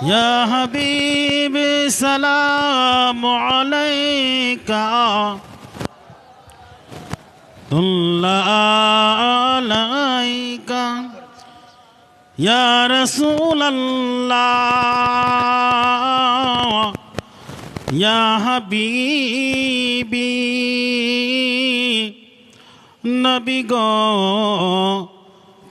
ইয়া হাবিব সালামু আলাইকা আলাইকা ইয়া রাসূলুল্লাহ ইয়া হাবিবি নবী গো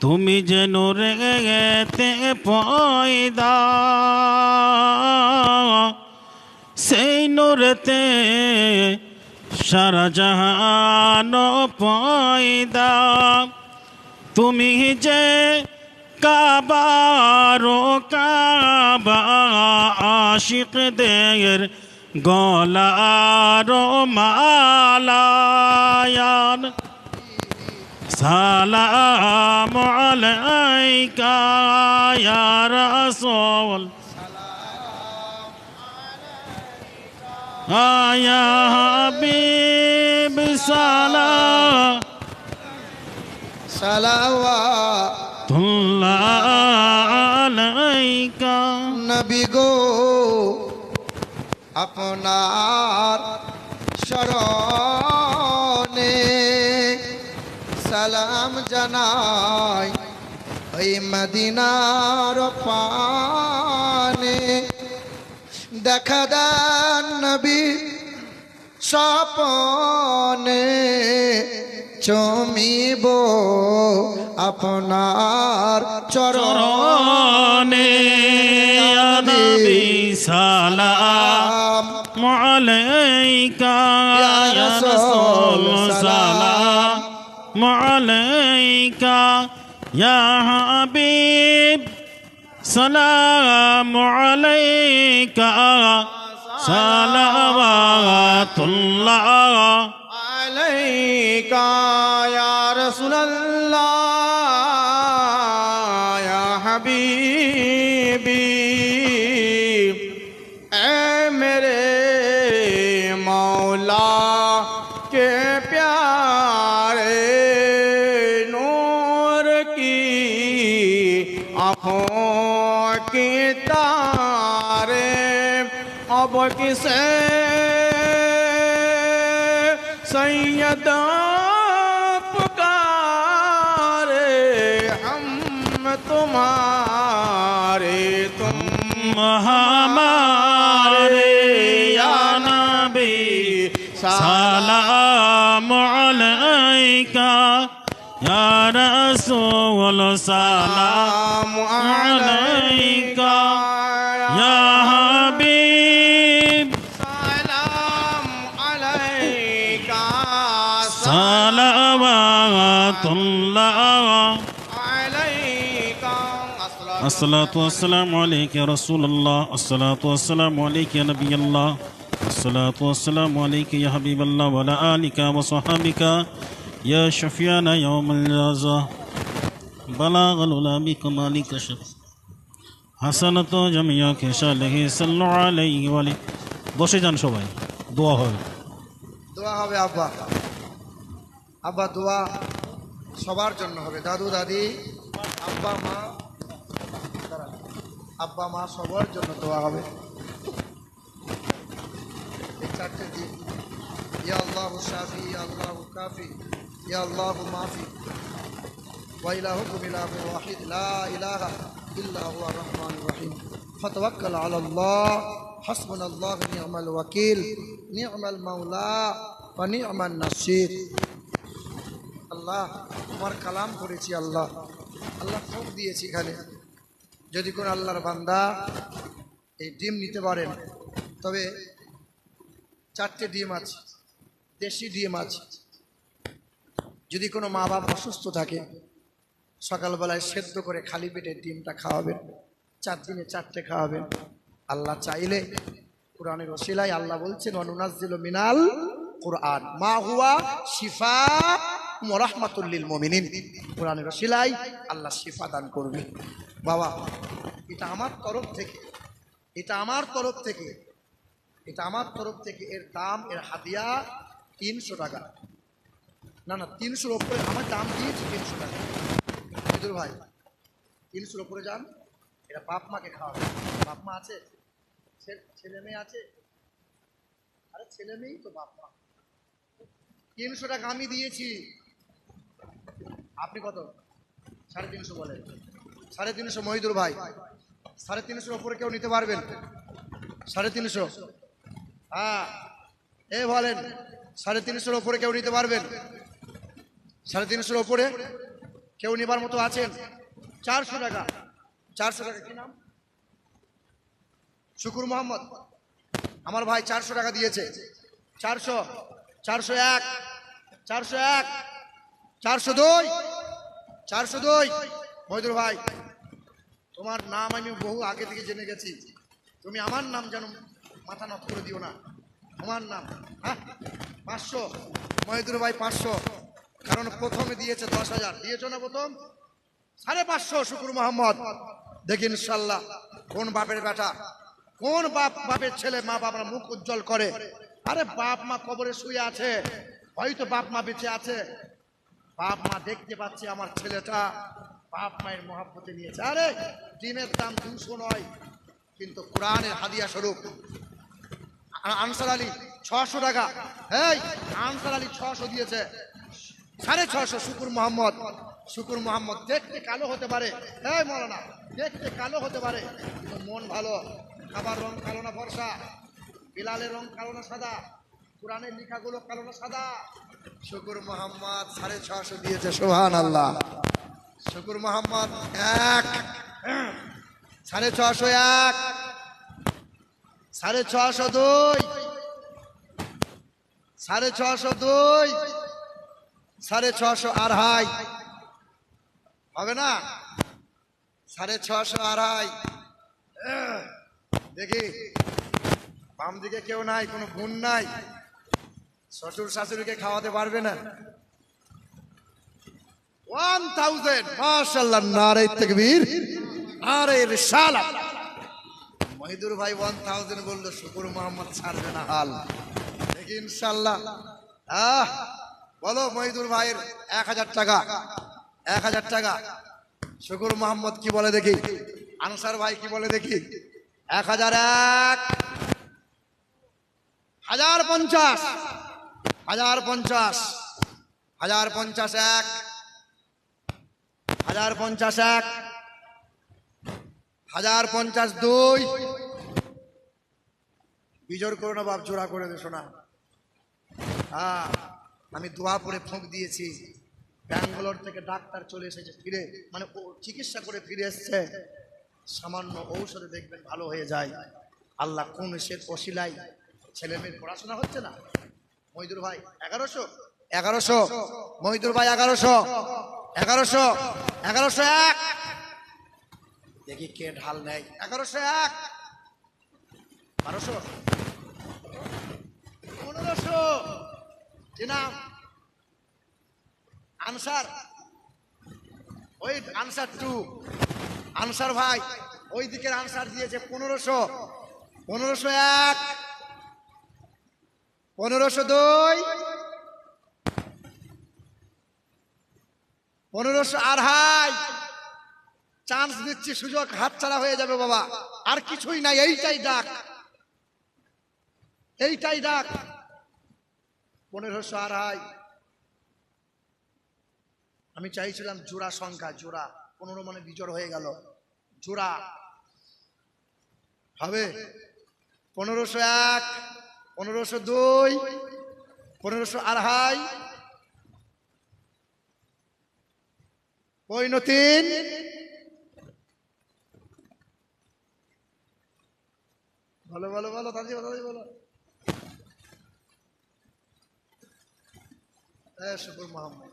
তুমি যে নূরেতে পয়দা সেই নূরেতে সারা জাহান পয়দা তুমি যে কাবারো কাবা আশিকদের গলার মালায়ান সালামু আলাইকা ইয়া রাসূল ইয়া হাবিব সালাওয়াতুল্লাহ আলাইকা নবী গো আপনার শরণে সালাম জানাই ওই মদিনার পানে দেখা দেন নবী স্বপনে চমিব আপনার চরণে ইয়া নবী সালামু আলাইকা ইয়া রাসূল সালামু আলাইকা ইয়া হাবিব সালামু আলাইকা সালাওয়াতুল্লাহ আলাইকা ইয়া রাসূলুল্লাহ ইয়া হাবিবি এ মেরে মৌলা के प्यारे नूर की आँखों की तारे अब किसे सैयद पुकारे हम तुम्हारे तुम हमारे या नबी सालाम अलैका या रसूल सालाम अलैका या हबीब सलाम अलैका सलावतुल्लाह अलैका अस्सलातु वस्सलामु अलैका या रसूलल्लाह अस्सलातु वस्सलामु अलैका या नबीयल्लाह अस्सलातु वस्सलामु अलैका या हबीबल्लाह व अला आलिका व सहाबिका या शफियाना यौमुल जाज़ा बलागल उला बिकमालिका शफ হাসানাতো জামিয়া খেশালেহি সাল্লাল্লাহু আলাইহি ওয়া আলিহি বসে যান সবাই দোয়া হবে দোয়া হবে আব্বা আব্বা দোয়া সবার জন্য হবে দাদু দাদি আব্বা মা আব্বা মা সবার জন্য দোয়া হবে এই চারটে দিন ইয়া আল্লাহু শাফি ইয়া আল্লাহু কাফি ইয়া আল্লাহু মাফি ওয়া ইলাহুকুম ইলাহুন ওয়াহিদ লা ইলাহা ইল্লা হুয়া রহমানুর রহিম ফাতাওয়াক্কাল আলাল্লাহ হাসবুনাল্লাহু নি'মাল ওয়াকিল নি'মাল মাওলা ওয়া নি'মান নাসির আল্লাহ তোমার কালাম করেছি আল্লাহ আল্লাহ ফোক দিয়েছি এখানে যদি কোন আল্লাহর বান্দা এই ডিম নিতে পারেন তবে চারটে ডিম আছে দেশি ডিম আছে যদি কোনো মা বাপ অসুস্থ থাকে সকালবেলায় সেদ্ধ করে খালি পেটে ডিমটা খাওয়াবেন 4 দিনে 4টে খাওয়াবেন আল্লাহ চাইলে কোরআনের ওসিলায় আল্লাহ বলছেন অনুনাজ্জিলু মিনাল কোরআন মা হুয়া শিফা ওয়া রাহমাতুল লিল মুমিনিন কোরআনের ওসিলায় আল্লাহ শিফা দান করবে বাবা এটা আমার তরফ থেকে এটা আমার তরফ থেকে এর দাম এর হাদিয়া 300 টাকা না 300 উপরে আমার দাম দিয়েছি 300 টাকা ভাই 300 উপরে যান এটা বাপ মাকে খাওয়াবে। বাপ মা আছে, ছেলে মেয়ে আছে? আরে ছেলে মেয়েই তো বাপ মা। 300 টাকা আমি দিয়েছি, আপনি কত? 350 বলেন। 350 মহিদুর ভাই, 350 ওপরে কেউ নিতে পারবেন? 350? হ্যাঁ, এ বলেন 350 ওপরে কেউ নিতে পারবেন? 350 ওপরে কেউ নিবার মতো আছেন? 400 টাকা। 400 টাকা। কি নাম? শুকুর মোহাম্মদ। আমার ভাই 400 টাকা দিয়েছে। 400, 401, 401, 402, 402। মহিদুর ভাই, তোমার নাম আমি বহু আগে থেকে জেনে গেছি, তুমি আমার নাম যেন মাথা নত করে দিও না। তোমার নাম, হ্যাঁ? 500 মহিদুর ভাই, 500। কারণ প্রথমে দিয়েছে 10,000, দিয়েছ না প্রথম? 550 শুকুর মোহাম্মদ। দেখি ইনশাল্লাহ কোন বাপের বেটা, কোন বাপের ছেলে মা বাবার মুখ উজ্জ্বল করে। আরে বাপ মা কবরে শুয়ে আছে, হয়তো বাপ মা বেঁচে আছে, বাপ মা দেখতে পাচ্ছে আমার ছেলেটা বাপ মায়ের মহব্বতে নিয়েছে। আরে ডিমের দাম 200 নয়, কিন্তু কোরআনের হাদিয়া স্বরূপ আনসার আলী 600 টাকা। এই আনসার আলী 600 দিয়েছে। 650 শুকুর মোহাম্মদ। শুকুর মোহাম্মদ দেখতে কালো হতে পারে, এই মৌলানা দেখতে কালো হতে পারে, কিন্তু মন ভালো। খাবার রং কালো না ফর্সা, বিলালের রং কালো না সাদা, কোরআনের লেখাগুলো কালো না সাদা। শুকুর মোহাম্মদ 650 দিয়েছে। সুবহানাল্লাহ। শুকুর মোহাম্মদ 1, 650, 1, 650, 650, 650, আড়াই হবে না? 650, আড়াই। দেখি বাম দিকে কেউ নাই, কোনো গুণ নাই, শ্বশুর শাশুড়িকে খাওয়াতে পারবে না? 1000, মাশাআল্লাহ, নারে তাকবীর, নারে রিসালাত। মহিদুর ভাই 1000 বললো, শুকুর মোহাম্মদ ছাড়বে না হাল। দেখি ইনশাআল্লাহ। বলো মহিদুর ভাইয়ের 1000 টাকা, 1000 টাকা। শুকুর মোহাম্মদ কি বলে দেখি, আনসার ভাই কি বলে দেখি। 1001, 1050, 1050, 1050, 1, 1050, 1, 1050, 2। বিজোর করো না বাপ, জোড়া করে দেশো না। হ্যাঁ, আমি দোয়া পরে ফুঁক দিয়েছি। ব্যাঙ্গালোর থেকে ডাক্তার চলে এসেছে ফিরে, মানে ও চিকিৎসা করে ফিরে এসছে। সামান্য ঔষধে দেখবেন ভালো হয়ে যায়। আল্লাহ কোন সে ওসিলাই ছেলে মেয়ের পড়াশোনা হচ্ছে না। মহিদুর ভাই 1100, 1100 মহিদুর ভাই, 1100, 1100, 1101। দেখি কে ঢাল নেয়। 1101, 1200, 1500। কি নাম? আনসার। ওই আনসার 2, আনসার ভাই ওই দিকের আনসার দিয়েছে 1500, 1501, 1502, 1500, আড়াই। চান্স দিচ্ছি, সুযোগ হাতছাড়া হয়ে যাবে বাবা, আর কিছুই নাই। এইটাই ডাক, এইটাই ডাক। 1500, আড়াই। আমি চাইছিলাম জোড়া সংখ্যা, জোড়া 15 মানে বিজোড় হয়ে গেল। জোড়া হবে 1501, 1502, 1500, আড়াই, 3। বলো বলো বলো দাদি, বলো। শুকুর মোহাম্মদ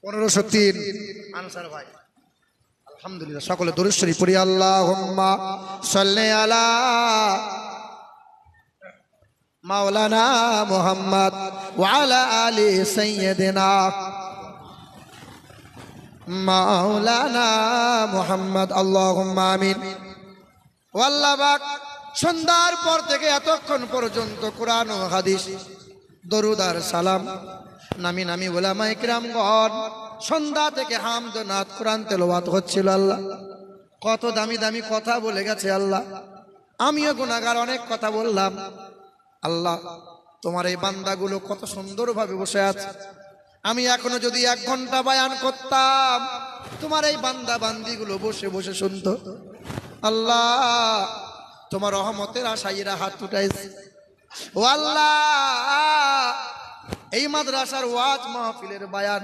1503, আনসার ভাই। আলহামদুলিল্লাহ, সকলে দরুদ শরীফ পড়ি। আল্লাহুম্মা সাল্লি আলা মাওলানা মুহাম্মদ ওয়া আলা আলি সাইয়্যিদিনা মাওলানা মুহাম্মদ। আল্লাহুম্মা আমিন। আল্লাহ পাক সন্ধ্যার পর থেকে এতক্ষণ পর্যন্ত কোরআন ও হাদিস, দরুদ আর সালাম, নামি নামি উলামায়ে কিরামগণ সন্ধ্যা থেকে হামদ নাত কোরআন তেলাওয়াত হচ্ছিল। আল্লাহ কত দামি দামি কথা বলে গেছে আল্লাহ। আমিও গুনাহগার, অনেক কথা বললাম। আল্লাহ, তোমার এই বান্দাগুলো কত সুন্দরভাবে বসে আছে। আমি এখনো যদি 1 ঘন্টা বয়ান করতাম, তোমার এই বান্দা বান্দিগুলো বসে বসে শুনতো। আল্লাহ, তোমার রহমতের আশায় এরা হাত উঠাইছে। ও আল্লাহ, এই মাদ্রাসার ওয়াজ মাহফিলের বয়ান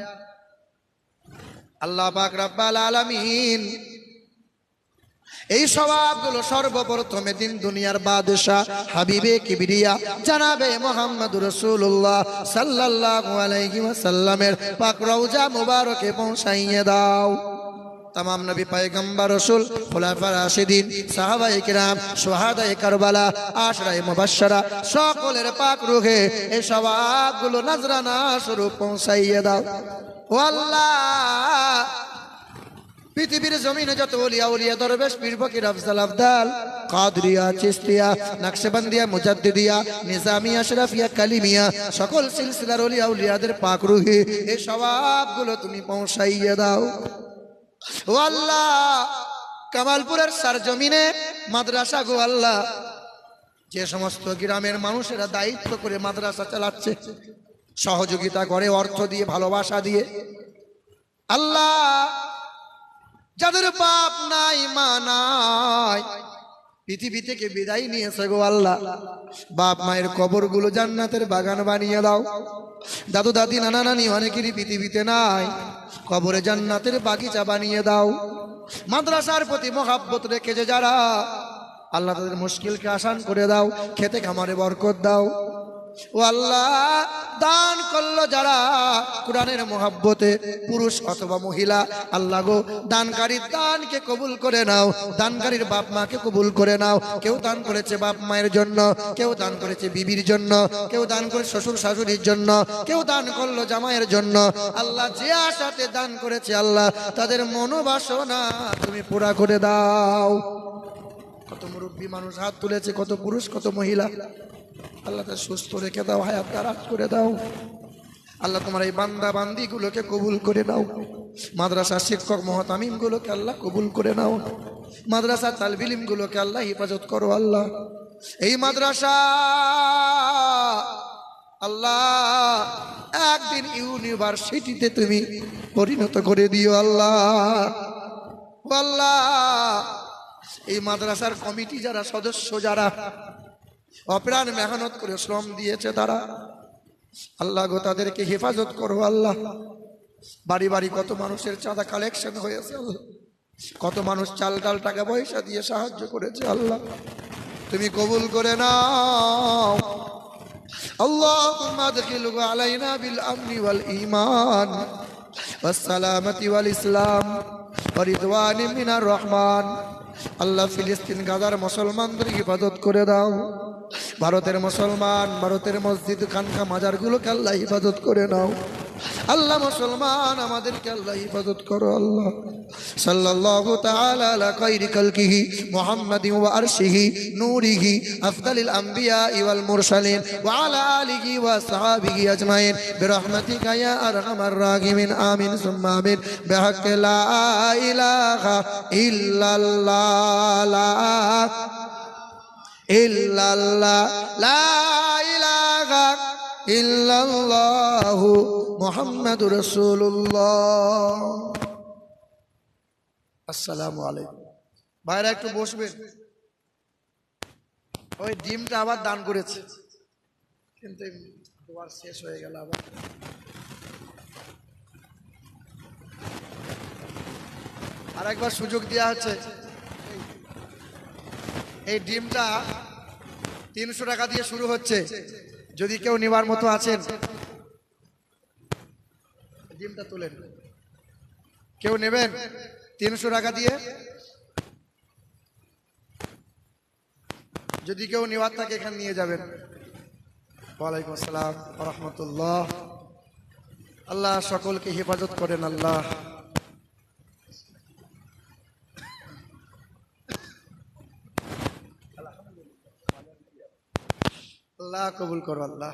আল্লাহ পাক রব্বুল আলামিন এই সওয়াবগুলো সর্বপ্রথমে দিন দুনিয়ার বাদশা হাবিবে কিবরিয়া জনাবে মুহাম্মদুর রাসূলুল্লাহ সাল্লাল্লাহু আলাইহি ওয়াসাল্লামের পাক রওজা মুবারকে পৌঁছাইয়ে দাও। तमाम नबी पैगम्बर रसूल खुलाफा राशिदीन साहाबाए किराम शुहादाए करबला आशराए मुबश्शरा सकलेर पाक रूहे এই সওয়াবগুলো নজরানা স্বরূপ পৌঁছাইয়ে দাও। ও আল্লাহ, পৃথিবীর জমিনে যত ওলিয়া উলিয়া দরবেশ পীর ফকির আফজাল আফদাল কাদরিয়া চিশতিয়া নকশবন্দিয়া মুজাদ্দিদিয়া নিজামিয়া শরফিয়া কালিমিয়া সকল সিলসিলার ওলিয়া উলিয়াদের পাক রূহে এই সওয়াবগুলো তুমি পৌঁছাইয়ে দাও। ও আল্লাহ, কামালপুরের সরজমিনে মাদ্রাসা গো আল্লাহ, যে সমস্ত গ্রামের মানুষেরা দায়িত্ব করে মাদ্রাসা চালাচ্ছে, সহযোগিতা করে অর্থ দিয়ে ভালোবাসা দিয়ে, আল্লাহ যাদের বাপ নাই মা নাই পৃথিবী থেকে বিদায় নিয়েছে গো আল্লাহ, বাপ মায়ের কবরগুলো জান্নাতের বাগান বানিয়ে দাও। দাদু দাদি নানা নানি অনেকেরই পৃথিবীতে নাই, কবরে জান্নাতের বাগিচা বানিয়ে দাও। মাদ্রাসার প্রতি মহাব্বত রেখেছে যারা, আল্লাহ তাদের মুশকিলকে আসান করে দাও, খেতে খামারে বরকত দাও। ও আল্লাহ, দান করলো যারা কোরআনের মহাব্বতে, পুরুষ অথবা মহিলা, আল্লাহ গো দানকারীর দানকে কবুল করে নাও, দানকারীর বাপ মাকে কবুল করে নাও। কেউ দান করেছে বাপ মায়ের জন্য, কেউ দান করেছে বিবির জন্য, কেউ দান করে শ্বশুর শাশুড়ির জন্য, কেউ দান করলো জামাইয়ের জন্য। আল্লাহ যে আশাতে দান করেছে আল্লাহ তাদের মনোবাসনা তুমি পুরা করে দাও। কত মুরব্বী মানুষ হাত তুলেছে, কত পুরুষ কত মহিলা, আল্লাহ তার সুস্থ রেখে দাও, হায়াত দারাজ করে দাও। আল্লাহ তোমার এই বান্দা বান্দি গুলোকে কবুল করে নাও। মাদ্রাসার শিক্ষক মুহতামিম গুলোকে আল্লাহ কবুল করে নাও। মাদ্রাসার তালিব ইলম গুলোকে আল্লাহ হেফাজত করো। আল্লাহ এই মাদ্রাসা আল্লাহ একদিন ইউনিভার্সিটিতে তুমি পরিণত করে দিও আল্লাহ। আল্লাহ এই মাদ্রাসার কমিটি যারা সদস্য, যারা অপ্রাণ মেহনত করে শ্রম দিয়েছে তারা, আল্লাহ গো তাদেরকে হেফাজত করো। আল্লাহ বাড়ি বাড়ি কত মানুষের চাঁদা কালেকশন হয়েছে, কত মানুষ চাল ডাল টাকা পয়সা দিয়ে সাহায্য করেছে, আল্লাহ তুমি কবুল করে নাও। আল্লাহুম্মা আদখিলহু আলাইনা বিল আমনি ওয়াল ঈমান ওয়াস সালামাতি ওয়াল ইসলাম ওয়া রিদওয়ানি মিনার রহমান। আল্লাহ ফিলিস্তিন গাজার মুসলমানদের হেফাজত করে দাও। ভারতের মুসলমান, ভারতের মসজিদ খানকা মাজারগুলোকে আল্লাহ হেফাজত করে নাও। আল্লাহ মুসলমান আমাদেরকে আল্লাহ হেফাজত করো। আল্লাহ সাল্লাল্লাহু তাআলা আলা খায়রি খালকিহি মুহাম্মাদিন ওয়া আরশিহি নূরিহি আফদালিল আমবিয়া ওয়াল মুরসালিন ওয়া আলা আলিহি ওয়া সাহাবিহি আজমাইন বিরহমাতিকা ইয়া আরহামার রাহিমিন। আমিন সুম্মা আমিন। বিহাক্কি লা ইলাহা ইল্লাল্লাহ, লা ইল্লাল্লাহ, লা ইলাহা ইল্লাল্লাহু মুহাম্মাদুর রাসূলুল্লাহ। আসসালামু আলাইকুম। ভাইরা একটু বসবেন। ওই ডিমটা আবার দান করেছে, কিন্তু দুবার শেষ হয়ে গেল। আবার আরেকবার সুযোগ দেওয়া হচ্ছে। এই ডিমটা 300 টাকা দিয়ে শুরু হচ্ছে। যদি কেউ নেবার মতো আছেন ডিমটা তুলেন। কেউ নেবেন 300 টাকা দিয়ে? যদি কেউ নেওয়ার থাকে এখানে নিয়ে যাবেন। ওয়ালাইকুম আসসালাম ওয়া রাহমাতুল্লাহ। আল্লাহ সকলকে হেফাজত করেন। আল্লাহ আল্লাহ কবুল করো। আল্লাহ